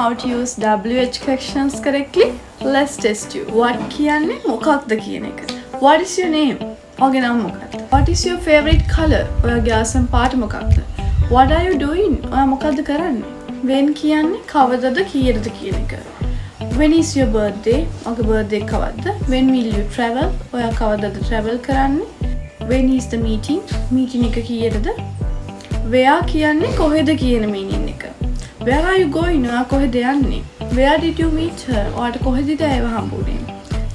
how to use WH questions correctly. Let's test you. What කියන්නේ මොකක්ද කියන එක. What is your name? ඔයාගේ නම මොකක්ද? What is your favorite color? ඔයාගේ ආසම පාට මොකක්ද? What are you doing? ඔයා මොකක්ද කරන්නේ? When කියන්නේ කවදද කීයටද කියන එක. When is your birthday? ඔයාගේ birthday කවද්ද? When will you travel? ඔයා කවදද travel කරන්නේ? When is the meeting? meeting එක කීයටද? Where කියන්නේ කොහෙද කියන meaning එක. Where are you going? ඔයා කොහෙද යන්නේ? Where did you meet her? ඔයාට කොහෙද ඇයව හම්බුනේ?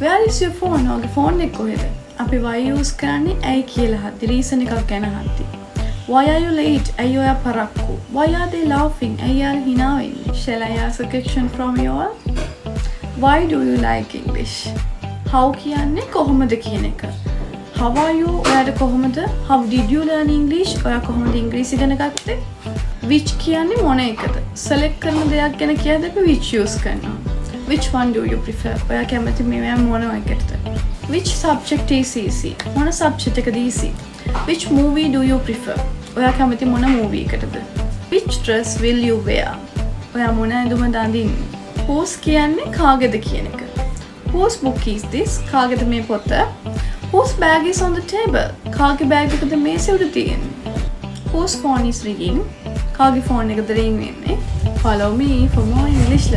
Where is your phone? ඔයාගේ phone එක කොහෙද? අපි why use කරන්නේ ඇයි කියලා හද්දි reason එකක් ගැන හද්දි. Why are you late? ඇයි ඔයා පරක්කු? Why are they laughing? ඇයි යාර hina වෙන්නේ? Shall I ask a question from you all? Why do you like English? How කියන්නේ කොහොමද කියන එක. How are you? ඔයාට කොහොමද? How did you learn English? ඔයා කොහොමද ඉංග්‍රීසි ඉගෙන ගත්තේ? Which කියන්නේ මොන එකද? select කරන දෙයක් ගැන කියද්දී අපි which use කරනවා. Which one do you prefer? ඔයා කැමති මේ මොන එකටද? Which subject is easy? මොන subject එකද easy? Which movie do you prefer? ඔයා කැමති මොන movie එකටද? Which dress will you wear? ඔයා මොන ඇඳුමද අඳින්නේ? Whose කියන්නේ කාගේද කියන එක. Whose book is this? කාගේද මේ පොත? Whose bag is on the table? කාගේ බෑග් එකද මේසෙ උඩ තියෙන්නේ? Whose phone is ringing? කාගේ ෆෝන් එකද ring වෙන්නේ? Follow me for more English lessons.